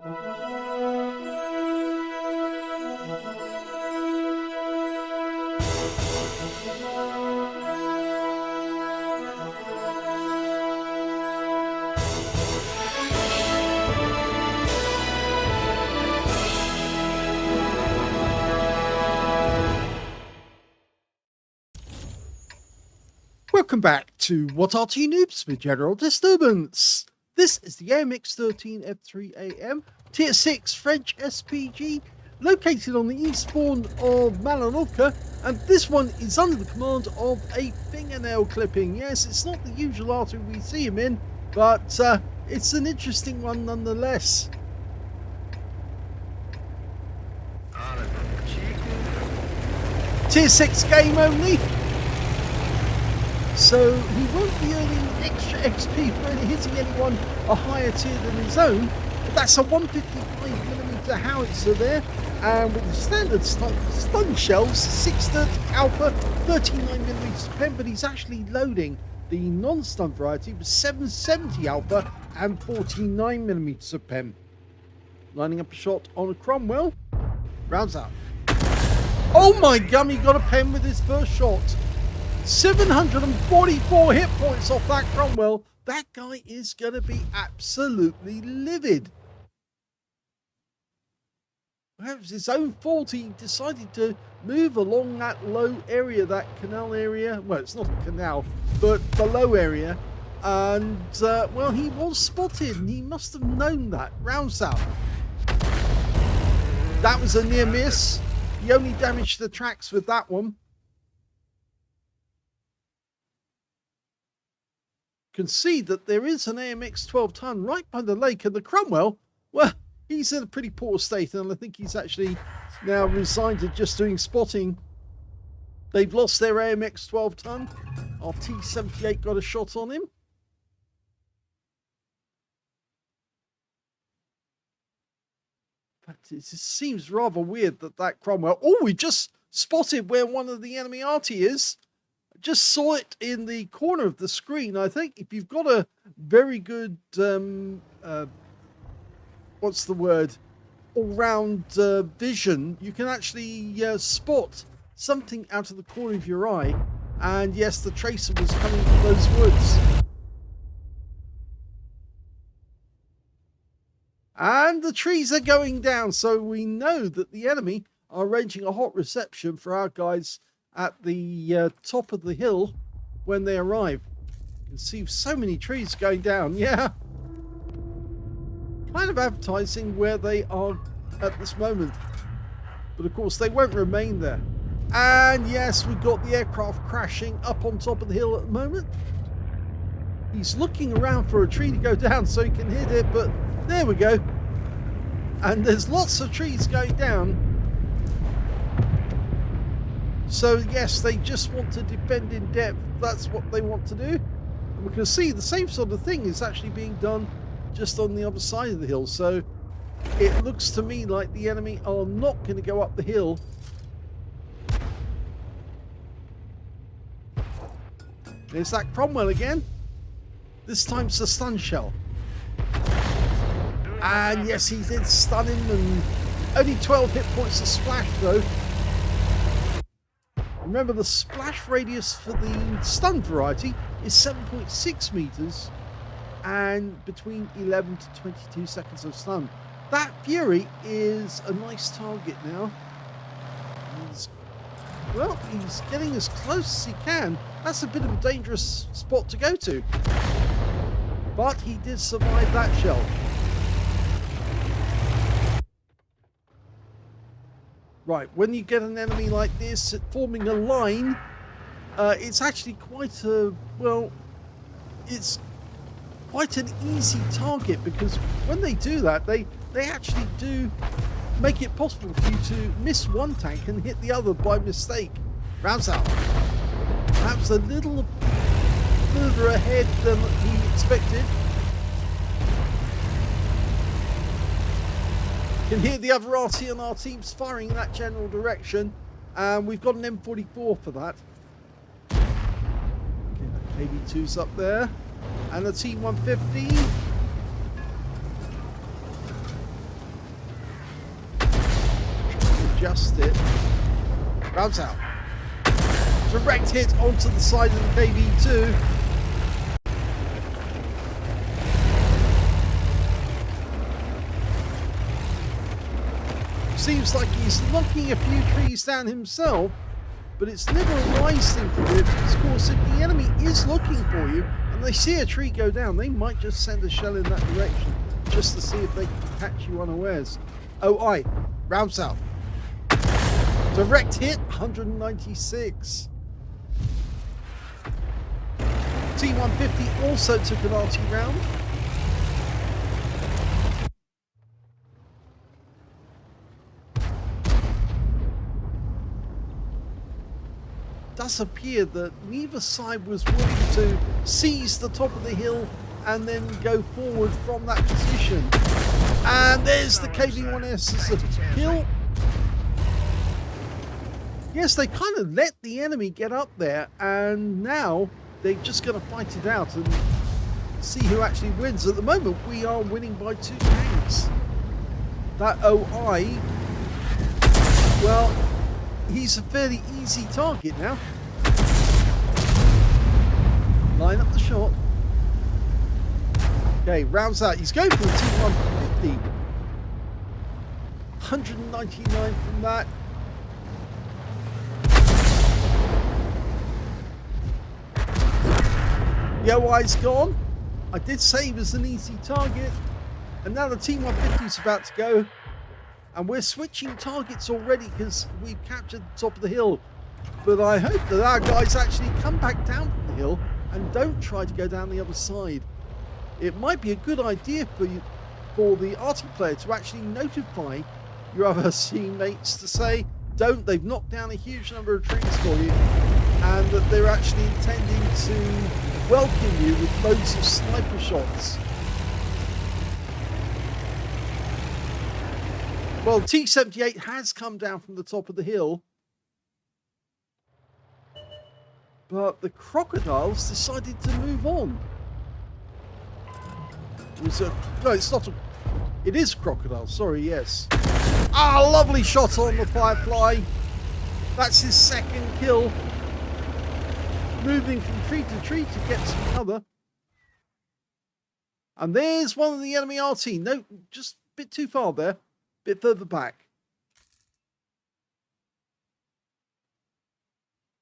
Welcome back to What Arty Noobs with General Disturbance. This is the AMX 13F3AM Tier 6 French SPG located on the east spawn of Malinovka, and this one is under the command of a fingernail clipping. Yes, it's not the usual Arty we see him in, but it's an interesting one nonetheless. Tier 6 game only. So he won't be earning extra XP for hitting anyone a higher tier than his own, but that's a 155mm howitzer there, and with the standard stun shells, 630 alpha, 39mm pen, but he's actually loading the non-stun variety with 770 alpha and 49mm pen. Lining up a shot on a Cromwell, rounds out. Oh my gum, he got a pen with his first shot. 744 hit points off that Cromwell. That guy is going to be absolutely livid. Well, it was his own fault. He decided to move along that low area, that canal area. Well, it's not a canal, but the low area. And, well, he was spotted, and he must have known that. Rounds out. That was a near miss. He only damaged the tracks with that one. Can see that there is an AMX 12-ton right by the lake, and the Cromwell, well, he's in a pretty poor state, and I think he's actually now resigned to just doing spotting. They've lost their AMX 12-ton. Our T78 got a shot on him. But it seems rather weird that Cromwell... Oh, we just spotted where one of the enemy Arty is. Just saw it in the corner of the screen. I think if you've got a very good, what's the word, all-round vision, you can actually spot something out of the corner of your eye. And yes, the tracer was coming from those woods. And the trees are going down, so we know that the enemy are arranging a hot reception for our guys at the top of the hill when they arrive. You can see so many trees going down. Yeah. Kind of advertising where they are at this moment. But of course they won't remain there. And yes, we've got the aircraft crashing up on top of the hill at the moment. He's looking around for a tree to go down so he can hit it, but there we go. And there's lots of trees going down. So yes, they just want to defend in depth. That's what they want to do. And we can see the same sort of thing is actually being done just on the other side of the hill. So it looks to me like the enemy are not going to go up the hill. There's that Cromwell again. This time it's a stun shell. And yes, he did stun him, and only 12 hit points to splash though. Remember, the splash radius for the stun variety is 7.6 meters and between 11 to 22 seconds of stun. That Fury is a nice target now. He's getting as close as he can. That's a bit of a dangerous spot to go to. But he did survive that shell. Right, when you get an enemy like this forming a line, it's actually quite a, well, it's quite an easy target, because when they do that, they actually do make it possible for you to miss one tank and hit the other by mistake. Rounds out. Perhaps a little further ahead than he expected. Can hear the other RT on our teams firing in that general direction, and we've got an M44 for that. Okay, that KB2's up there, and a T150. adjust it. Bounce out. Direct hit onto the side of the KV2. Seems like he's knocking a few trees down himself, but it's never a wise thing to do, because of course if the enemy is looking for you and they see a tree go down, they might just send a shell in that direction just to see if they can catch you unawares. Oh, aye. Rounds out. Direct hit, 196. T150 also took an Arty round. Does appear that neither side was willing to seize the top of the hill and then go forward from that position. And there's the KV-1S as a kill. Yes, they kind of let the enemy get up there, and now they're just going to fight it out and see who actually wins. At the moment, we are winning by 2 tanks. That OI, well, he's a fairly easy target now. Line up the shot. Okay, rounds out. He's going for the T150. 199 from that. Yoi's gone. I did say he was an easy target. And now the T150 is about to go. And we're switching targets already because we've captured the top of the hill. But I hope that our guys actually come back down from the hill and don't try to go down the other side. It might be a good idea for the Arty player to actually notify your other teammates to say, don't, they've knocked down a huge number of trees for you, and that they're actually intending to welcome you with loads of sniper shots. Well, T-78 has come down from the top of the hill, but the crocodiles decided to move on. No, it's not a... It is a crocodile, sorry, yes. Ah, lovely shot on the Firefly. That's his second kill. Moving from tree to tree to get some cover. And there's one of the enemy Arty. No, just a bit too far there. Bit further back.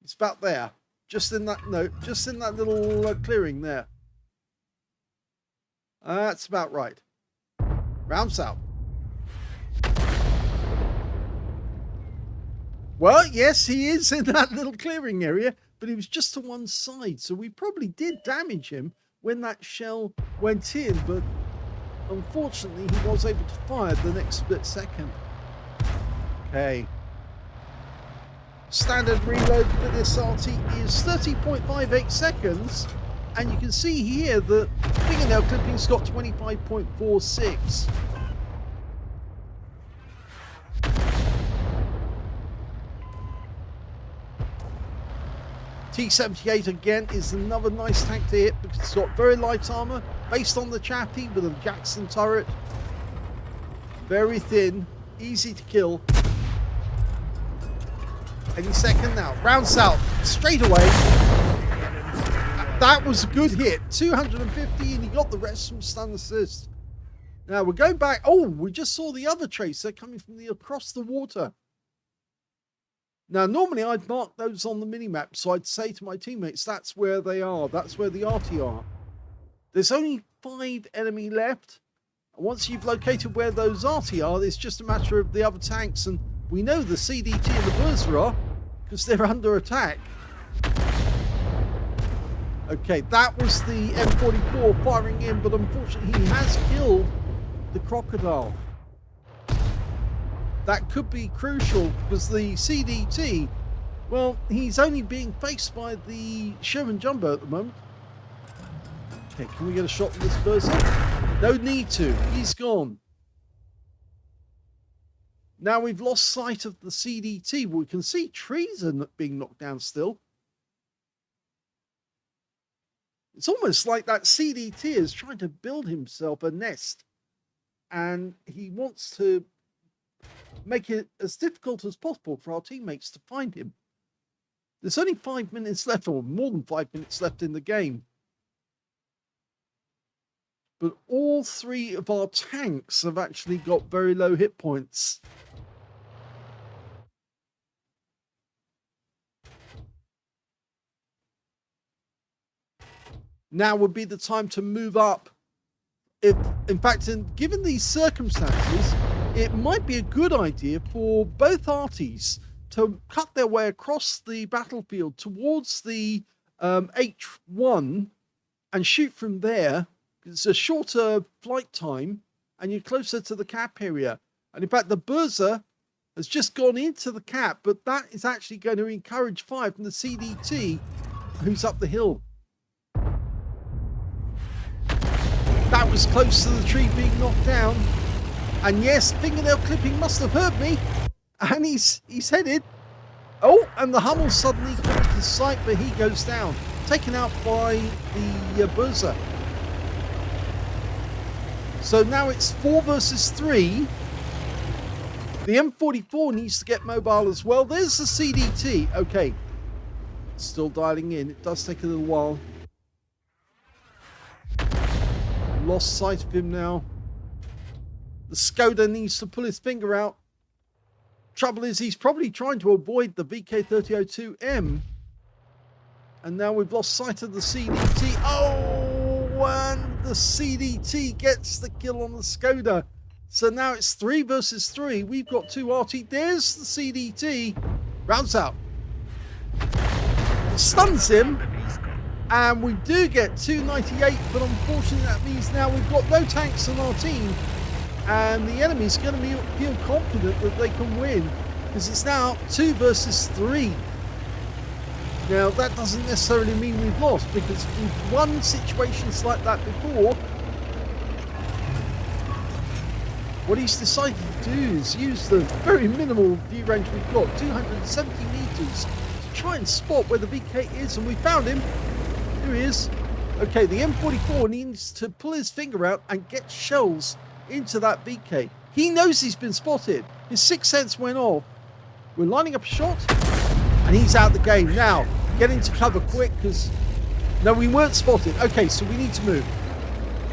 It's about there. Just in that, no, just in that little clearing there. That's about right. Rounds out. Well, yes, he is in that little clearing area, but he was just to one side, so we probably did damage him when that shell went in, but unfortunately he was able to fire the next split second. Okay. Standard reload for this Arty is 30.58 seconds, and you can see here that fingernail clipping's got 25.46. T-78 again is another nice tank to hit because it's got very light armor based on the Chappie with a Jackson turret. Very thin, easy to kill. Any second now. Rounds out straight away. That was a good hit. 250, and he got the rest from stun assist. Now we're going back. Oh, we just saw the other tracer coming from across the water. Now, normally I'd mark those on the minimap, so I'd say to my teammates, that's where they are. That's where the Arty are. There's only 5 enemy left. And once you've located where those Arty are, it's just a matter of the other tanks. And we know the CDT and the Burza are, because they're under attack. Okay, that was the M44 firing in, but unfortunately he has killed the crocodile. That could be crucial because the CDT, well, he's only being faced by the Sherman Jumbo at the moment. Okay, can we get a shot at this person? No need to. He's gone. Now we've lost sight of the CDT, but we can see trees are being knocked down still. It's almost like that CDT is trying to build himself a nest. And he wants to make it as difficult as possible for our teammates to find him. There's only 5 minutes left, or more than 5 minutes left in the game. But all 3 of our tanks have actually got very low hit points. Now would be the time to move up. If, in fact, given these circumstances, it might be a good idea for both Artys to cut their way across the battlefield towards the H1 and shoot from there. It's a shorter flight time and you're closer to the cap area. And in fact, the Burza has just gone into the cap, but that is actually going to encourage fire from the CDT who's up the hill. That was close to the tree being knocked down. And yes, fingernail clipping must have hurt me. And he's headed. Oh, and the Hummel suddenly comes to sight, but he goes down. Taken out by the Burza. So now it's 4 versus 3. The M44 needs to get mobile as well. There's the CDT. Okay. Still dialing in. It does take a little while. Lost sight of him now. The Skoda needs to pull his finger out. Trouble is, he's probably trying to avoid the VK3002M. And now we've lost sight of the CDT. Oh, and the CDT gets the kill on the Skoda. So now it's 3 versus 3. We've got 2 Arty. There's the CDT. Rounds out. Stuns him. And we do get 298, but unfortunately that means now we've got no tanks on our team. And the enemy's going to feel confident that they can win. Because it's now 2 versus 3. Now that doesn't necessarily mean we've lost, because we've won situations like that before. What he's decided to do is use the very minimal view range we've got, 270 meters, to try and spot where the VK is, and we found him. Here he is. Okay, the M44 needs to pull his finger out and get shells into that VK. He knows he's been spotted. His sixth sense went off. We're lining up a shot, and he's out the game. Now, get into cover quick, because... No, we weren't spotted. Okay, so we need to move.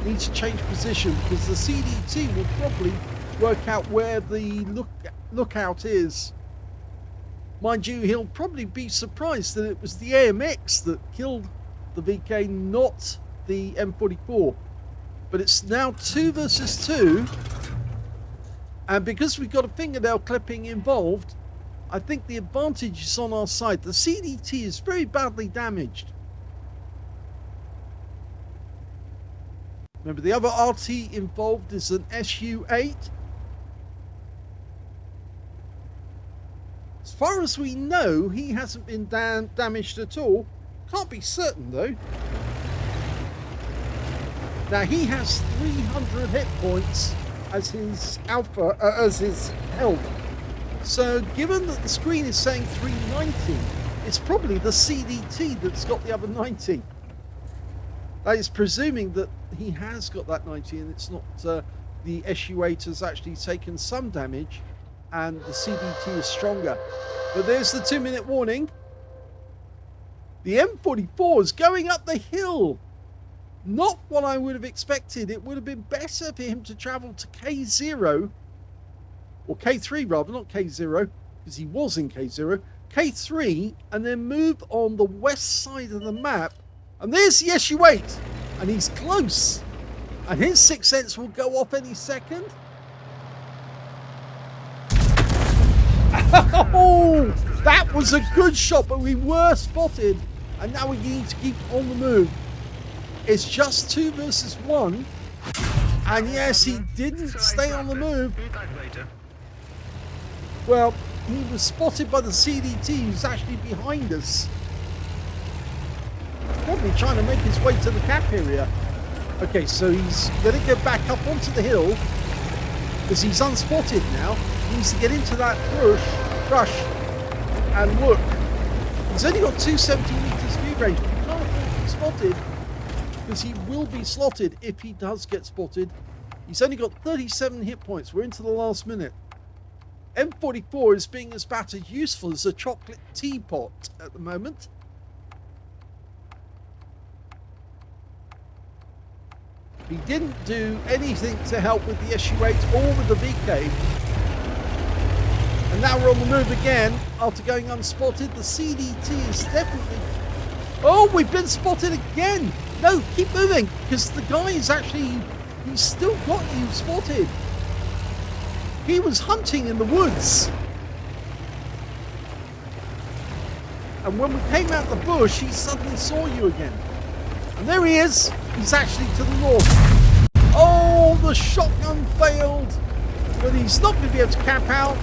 We need to change position, because the CDT will probably work out where the lookout is. Mind you, he'll probably be surprised that it was the AMX that killed the VK, not the M44. But it's now 2 versus 2. And because we've got a fingernail clipping involved, I think the advantage is on our side. The CDT is very badly damaged. Remember, the other RT involved is an SU-8. As far as we know, he hasn't been damaged at all. Can't be certain though. Now he has 300 hit points as his alpha, as his health. So given that the screen is saying 390, it's probably the CDT that's got the other 90. That is presuming that he has got that 90 and it's not the SU-8 has actually taken some damage and the CDT is stronger. But there's the 2-minute warning. The M44 is going up the hill. Not what I would have expected. It would have been better for him to travel to K0, or K3 rather, not K0, because he was in K0, K3, and then move on the west side of the map. And there's the SU-8, and he's close. And his sixth sense will go off any second. Oh, that was a good shot, but we were spotted. And now we need to keep on the move. It's just 2 versus 1. And yes, he didn't stay on the move. Well, he was spotted by the CDT, who's actually behind us. Probably trying to make his way to the cap area. Okay, so he's going to get back up onto the hill, because he's unspotted now. He needs to get into that rush and look. He's only got 270 meters view range, but he can't afford to be spotted, because he will be slotted if he does get spotted. He's only got 37 hit points. We're into the last minute. M44 is being about as useful as a chocolate teapot at the moment. He didn't do anything to help with the SU-8 or with the VK. And now we're on the move again after going unspotted. The CDT is definitely... Oh, we've been spotted again. No, keep moving, because the guy is actually... He's still got you spotted. He was hunting in the woods. And when we came out the bush, he suddenly saw you again. And there he is. He's actually to the north. Oh, the shotgun failed. But he's not going to be able to camp out.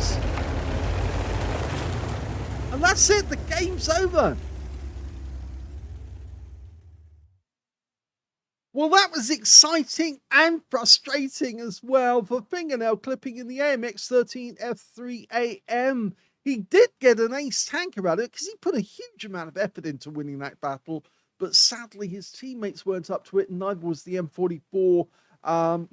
And that's it. The game's over. Well, that was exciting and frustrating as well for fingernail clipping in the AMX 13F3AM. He did get an ace tank about it because he put a huge amount of effort into winning that battle, but sadly his teammates weren't up to it, and neither was the M44,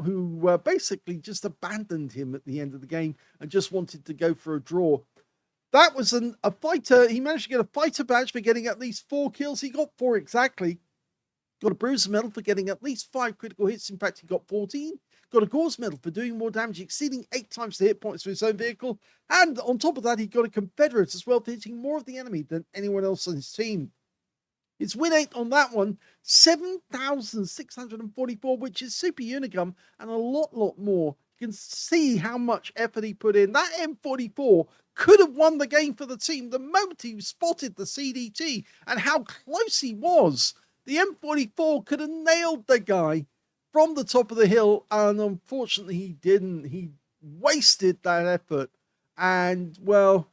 who basically just abandoned him at the end of the game and just wanted to go for a draw. That was a fighter. He managed to get a fighter badge for getting at least 4 kills. He got 4 exactly. Got a bruiser medal for getting at least 5 critical hits. In fact, he got 14. Got a cause medal for doing more damage, exceeding 8 times the hit points for his own vehicle. And on top of that, he got a Confederate as well for hitting more of the enemy than anyone else on his team. His win rate on that one, 7,644, which is super unicum and a lot more. You can see how much effort he put in. That M44 could have won the game for the team the moment he spotted the CDT and how close he was. The M44 could have nailed the guy from the top of the hill, and unfortunately he didn't. He wasted that effort, and well,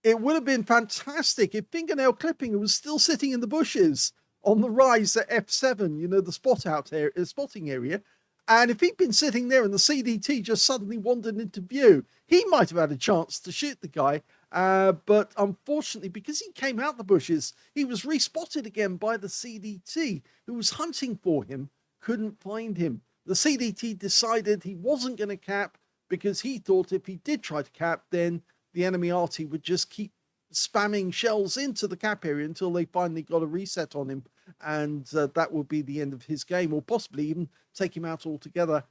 it would have been fantastic if fingernail clipping was still sitting in the bushes on the rise at F7, you know, the spotting area, and if he'd been sitting there and the CDT just suddenly wandered into view, he might have had a chance to shoot the guy. But unfortunately, because he came out the bushes, he was respotted again by the CDT, who was hunting for him, couldn't find him. The CDT decided he wasn't going to cap because he thought if he did try to cap, then the enemy Arty would just keep spamming shells into the cap area until they finally got a reset on him, and that would be the end of his game, or possibly even take him out altogether.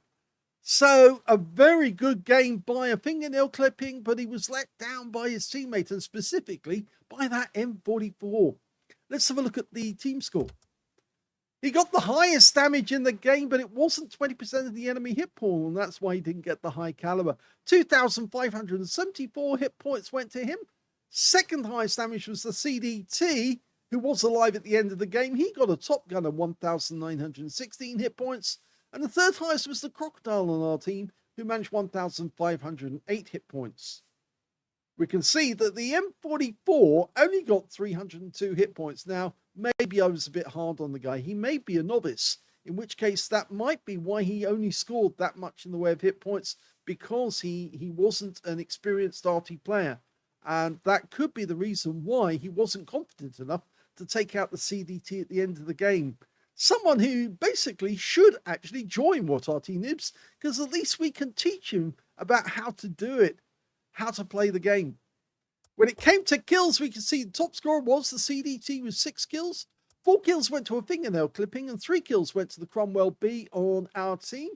So a very good game by a fingernail clipping, but he was let down by his teammate, and specifically by that M44. Let's have a look at the team score. He got the highest damage in the game, but it wasn't 20% of the enemy hit pool, and that's why he didn't get the high caliber. 2,574 hit points went to him. Second highest damage was the CDT, who was alive at the end of the game. He got a top gun of 1,916 hit points. And the third highest was the Crocodile on our team, who managed 1,508 hit points. We can see that the M44 only got 302 hit points. Now, maybe I was a bit hard on the guy. He may be a novice, in which case that might be why he only scored that much in the way of hit points, because he wasn't an experienced Arty player. And that could be the reason why he wasn't confident enough to take out the CDT at the end of the game. Someone who basically should actually join What Arty Noobs, because at least we can teach him about how to do it, how to play the game. When it came to kills, we can see the top scorer was the CDT with 6 kills. 4 kills went to a fingernail clipping, and 3 kills went to the Cromwell B on our team.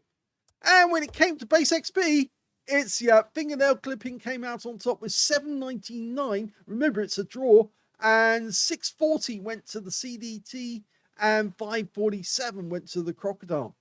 And when it came to base XP, it's fingernail clipping came out on top with 799. Remember, it's a draw, and 640 went to the CDT. And 547 went to the Crocodile.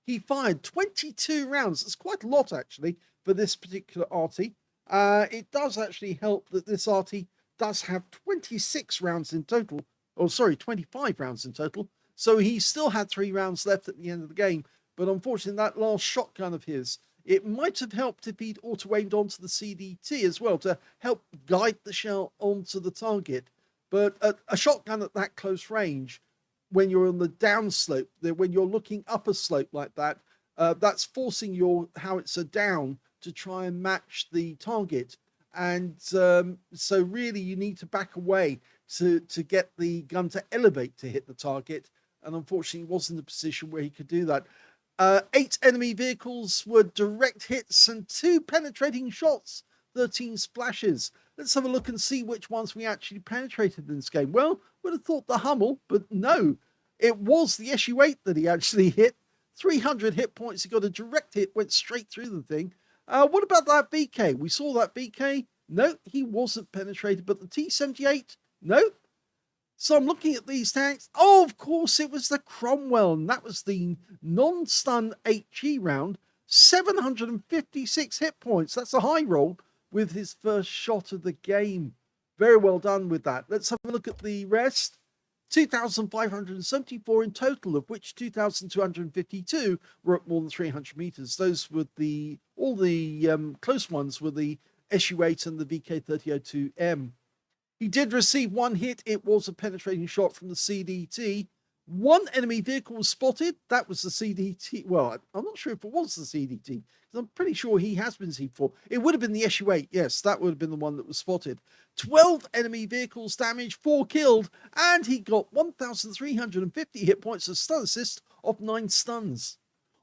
He fired 22 rounds. That's quite a lot, actually, for this particular Arty. It does actually help that this Arty does have 26 rounds in total. Oh, sorry, 25 rounds in total. So he still had 3 rounds left at the end of the game. But unfortunately, that last shotgun of his, it might have helped if he'd auto-aimed onto the CDT as well to help guide the shell onto the target. But a shotgun at that close range, when you're on the down slope, when you're looking up a slope like that, that's forcing your howitzer down to try and match the target. And so really you need to back away to get the gun to elevate to hit the target. And unfortunately, he wasn't in a position where he could do that. 8 enemy vehicles were direct hits and 2 penetrating shots, 13 splashes. Let's have a look and see which ones we actually penetrated in this game. Well, would have thought the Hummel, but no. It was the SU-8 that he actually hit. 300 hit points. He got a direct hit, went straight through the thing. What about that VK? We saw that VK. No, he wasn't penetrated, but the T-78, no. So I'm looking at these tanks. Oh, of course, it was the Cromwell, and that was the non-stun HE round. 756 hit points. That's a high roll with his first shot of the game. Very well done with that. Let's have a look at the rest. 2,574 in total, of which 2,252 were at more than 300 meters. Those were all the close ones were the SU-8 and the VK3002M. He did receive 1 hit. It was a penetrating shot from the CDT. 1 enemy vehicle was spotted. That was the CDT. Well, I'm not sure if it was the CDT, because I'm pretty sure he has been seen before. It would have been the SU-8. Yes, that would have been the one that was spotted. 12 enemy vehicles damaged, 4 killed, and he got 1,350 hit points of stun assist off 9 stuns.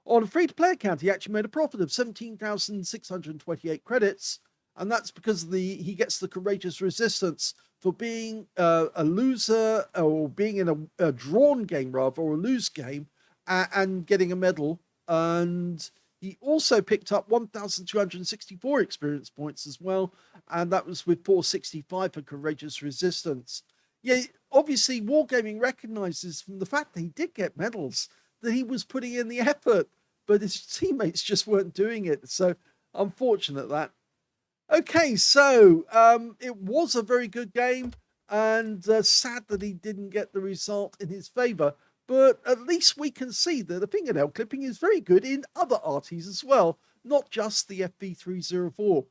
On a free-to-play account, he actually made a profit of 17,628 credits, and that's because he gets the courageous resistance for being a loser, or being in a drawn game rather, or a lose game, and getting a medal. And he also picked up 1,264 experience points as well, and that was with 465 for courageous resistance. Yeah, obviously Wargaming recognizes from the fact that he did get medals that he was putting in the effort, but his teammates just weren't doing it. So unfortunate that. Okay, so it was a very good game, and sad that he didn't get the result in his favor, but at least we can see that the fingernail clipping is very good in other arties as well, not just the FV304.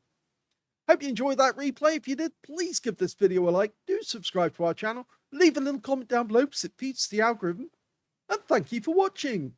Hope you enjoyed that replay. If you did, please give this video a like, do subscribe to our channel, leave a little comment down below because it feeds the algorithm, and thank you for watching.